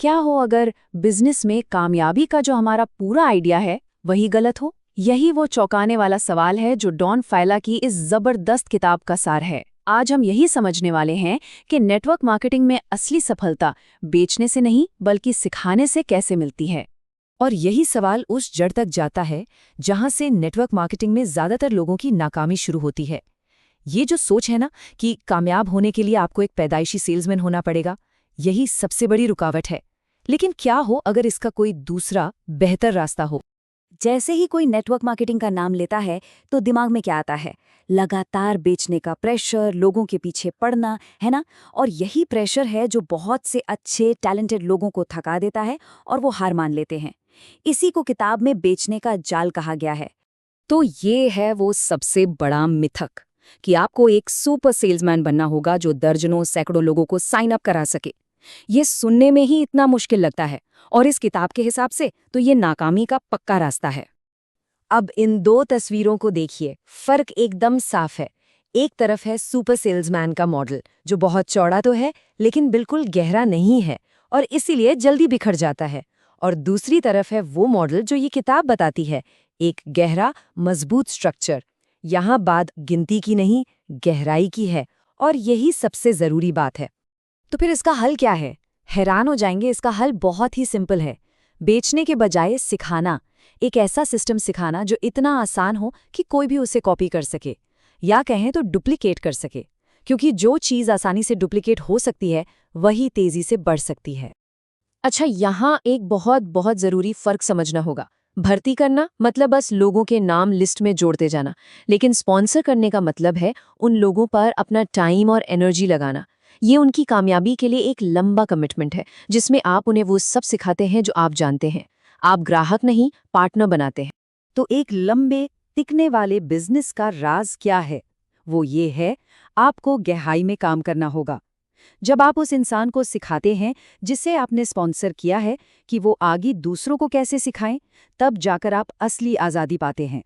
क्या हो अगर बिजनेस में कामयाबी का जो हमारा पूरा आइडिया है वही गलत हो? यही वो चौंकाने वाला सवाल है जो डॉन फायला की इस जबरदस्त किताब का सार है। आज हम यही समझने वाले हैं कि नेटवर्क मार्केटिंग में असली सफलता बेचने से नहीं बल्कि सिखाने से कैसे मिलती है। और यही सवाल उस जड़ तक जाता है जहां से नेटवर्क मार्केटिंग में ज्यादातर लोगों की नाकामी शुरू होती है। ये जो सोच है ना कि कामयाब होने के लिए आपको एक पैदाइशी सेल्समैन होना पड़ेगा, यही सबसे बड़ी रुकावट है। लेकिन क्या हो अगर इसका कोई दूसरा बेहतर रास्ता हो? जैसे ही कोई नेटवर्क मार्केटिंग का नाम लेता है तो दिमाग में क्या आता है? लगातार बेचने का प्रेशर, लोगों के पीछे पड़ना, है ना? और यही प्रेशर है जो बहुत से अच्छे टैलेंटेड लोगों को थका देता है और वो हार मान लेते हैं। इसी को किताब में बेचने का जाल कहा गया है। तो ये है वो सबसे बड़ा मिथक कि आपको एक सुपर सेल्समैन बनना होगा जो दर्जनों सैकड़ों लोगों को साइन अप करा सके। ये सुनने में ही इतना मुश्किल लगता है, और इस किताब के हिसाब से तो ये नाकामी का पक्का रास्ता है। अब इन दो तस्वीरों को देखिए, फर्क एकदम साफ है। एक तरफ है सुपर सेल्समैन का मॉडल जो बहुत चौड़ा तो है लेकिन बिल्कुल गहरा नहीं है और इसीलिए जल्दी बिखर जाता है। और दूसरी तरफ है वो मॉडल जो ये किताब बताती है, एक गहरा मजबूत स्ट्रक्चर। यहाँ बात गिनती की नहीं, गहराई की है, और यही सबसे जरूरी बात है। तो फिर इसका हल क्या है? हैरान हो जाएंगे, इसका हल बहुत ही सिंपल है। बेचने के बजाय सिखाना, एक ऐसा सिस्टम सिखाना जो इतना आसान हो कि कोई भी उसे कॉपी कर सके, या कहें तो डुप्लीकेट कर सके। क्योंकि जो चीज़ आसानी से डुप्लीकेट हो सकती है वही तेजी से बढ़ सकती है। अच्छा, यहाँ एक बहुत बहुत ज़रूरी फ़र्क समझना होगा। भर्ती करना मतलब बस लोगों के नाम लिस्ट में जोड़ते जाना, लेकिन स्पॉन्सर करने का मतलब है उन लोगों पर अपना टाइम और एनर्जी लगाना। ये उनकी कामयाबी के लिए एक लंबा कमिटमेंट है जिसमें आप उन्हें वो सब सिखाते हैं जो आप जानते हैं। आप ग्राहक नहीं, पार्टनर बनाते हैं। तो एक लंबे टिकने वाले बिजनेस का राज क्या है? वो ये है, आपको गहराई में काम करना होगा। जब आप उस इंसान को सिखाते हैं जिसे आपने स्पॉन्सर किया है कि वो आगे दूसरों को कैसे सिखाएं, तब जाकर आप असली आज़ादी पाते हैं।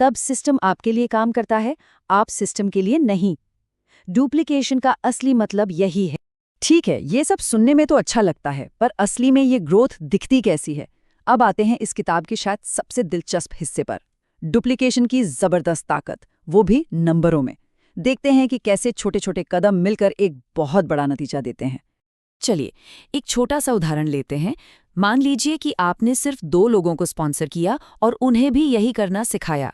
तब सिस्टम आपके लिए काम करता है, आप सिस्टम के लिए नहीं। डुप्लीकेशन का असली मतलब यही है। ठीक है, ये सब सुनने में तो अच्छा लगता है, पर असली में ये ग्रोथ दिखती कैसी है? अब आते हैं इस किताब के शायद सबसे दिलचस्प हिस्से पर, डुप्लीकेशन की जबरदस्त ताकत, वो भी नंबरों में। देखते हैं कि कैसे छोटे छोटे कदम मिलकर एक बहुत बड़ा नतीजा देते हैं। चलिए एक छोटा सा उदाहरण लेते हैं। मान लीजिए कि आपने सिर्फ 2 लोगों को स्पॉन्सर किया और उन्हें भी यही करना सिखाया।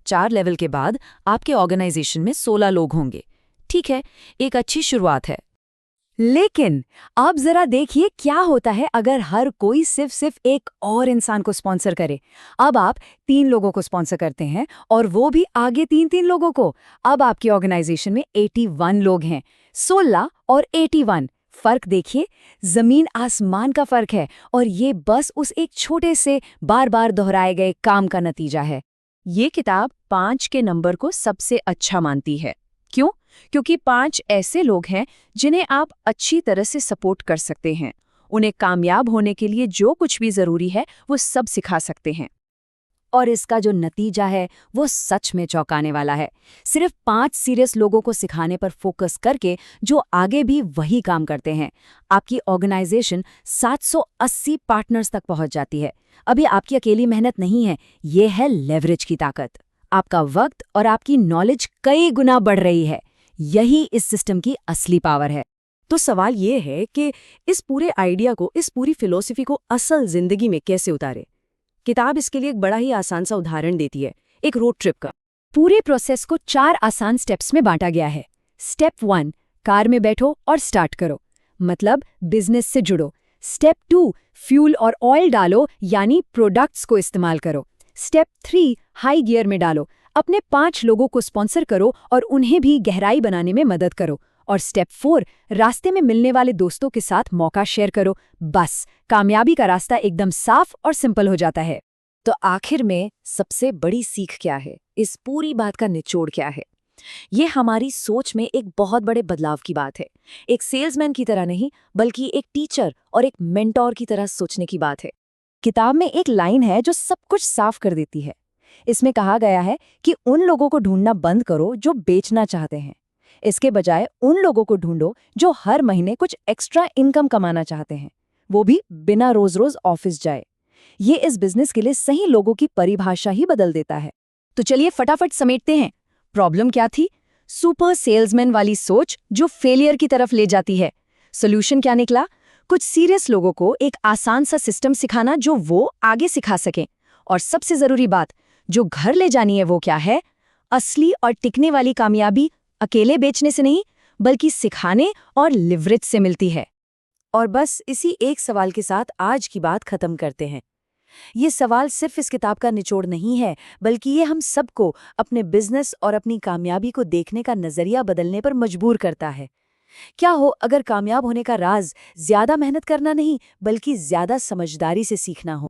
4 लेवल के बाद आपके ऑर्गेनाइजेशन में 16 लोग होंगे। ठीक है, एक अच्छी शुरुआत है। लेकिन अब जरा देखिए क्या होता है अगर हर कोई सिर्फ एक और इंसान को स्पॉन्सर करे। अब आप 3 लोगों को स्पॉन्सर करते हैं और वो भी आगे 3-3 लोगों को। अब आपकी ऑर्गेनाइजेशन में 81 लोग हैं। 16 और 81, फर्क देखिए, जमीन आसमान का फर्क है। और ये बस उस एक छोटे से बार बार दोहराए गए काम का नतीजा है। ये किताब 5 के नंबर को सबसे अच्छा मानती है। क्यों? क्योंकि 5 ऐसे लोग हैं जिन्हें आप अच्छी तरह से सपोर्ट कर सकते हैं। उन्हें कामयाब होने के लिए जो कुछ भी जरूरी है वो सब सिखा सकते हैं। और इसका जो नतीजा है वो सच में चौंकाने वाला है। सिर्फ 5 सीरियस लोगों को सिखाने पर फोकस करके जो आगे भी वही काम करते हैं, आपकी ऑर्गेनाइजेशन 780 पार्टनर्स तक पहुंच जाती है। अभी आपकी अकेली मेहनत नहीं है, ये है लेवरेज की ताकत। आपका वक्त और आपकी नॉलेज कई गुना बढ़ रही है। यही इस सिस्टम की असली पावर है। तो सवाल ये है कि इस पूरे आइडिया को, इस पूरी फिलॉसफी को असल जिंदगी में कैसे उतारे? किताब इसके लिए एक बड़ा ही आसान सा उदाहरण देती है, एक रोड ट्रिप का। पूरे प्रोसेस को 4 आसान स्टेप्स में बांटा गया है। स्टेप 1, कार में बैठो और स्टार्ट करो, मतलब बिजनेस से जुड़ो। स्टेप 2, फ्यूल और ऑयल डालो, यानी प्रोडक्ट्स को इस्तेमाल करो। स्टेप 3, हाई गियर में डालो, अपने 5 लोगों को स्पॉन्सर करो और उन्हें भी गहराई बनाने में मदद करो। और स्टेप 4, रास्ते में मिलने वाले दोस्तों के साथ मौका शेयर करो। बस कामयाबी का रास्ता एकदम साफ और सिंपल हो जाता है। तो आखिर में सबसे बड़ी सीख क्या है? इस पूरी बात का निचोड़ क्या है? ये हमारी सोच में एक बहुत बड़े बदलाव की बात है। एक सेल्समैन की तरह नहीं, बल्कि एक टीचर और एक मेंटोर की तरह सोचने की बात है। किताब में एक लाइन है जो सब कुछ साफ कर देती है। इसमें कहा गया है कि उन लोगों को ढूंढना बंद करो जो बेचना चाहते हैं। इसके बजाय उन लोगों को ढूंढो जो हर महीने कुछ एक्स्ट्रा इनकम कमाना चाहते हैं। वो भी बिना रोज रोज ऑफिस जाए। ये इस बिजनेस के लिए सही लोगों की परिभाषा ही बदल देता है। तो चलिए फटाफट समेटते हैं। प्रॉब्लम क्या थी? सुपर सेल्समैन वाली सोच जो फेलियर की तरफ ले जाती है। सोल्यूशन क्या निकला? कुछ सीरियस लोगों को एक आसान सा सिस्टम सिखाना जो वो आगे सिखा सकें। और सबसे जरूरी बात जो घर ले जानी है वो क्या है? असली और टिकने वाली कामयाबी अकेले बेचने से नहीं, बल्कि सिखाने और लिवरेज से मिलती है। और बस इसी एक सवाल के साथ आज की बात खत्म करते हैं। ये सवाल सिर्फ इस किताब का निचोड़ नहीं है, बल्कि ये हम सबको अपने बिजनेस और अपनी कामयाबी को देखने का नजरिया बदलने पर मजबूर करता है। क्या हो अगर कामयाब होने का राज ज्यादा मेहनत करना नहीं, बल्कि ज्यादा समझदारी से सीखना हो?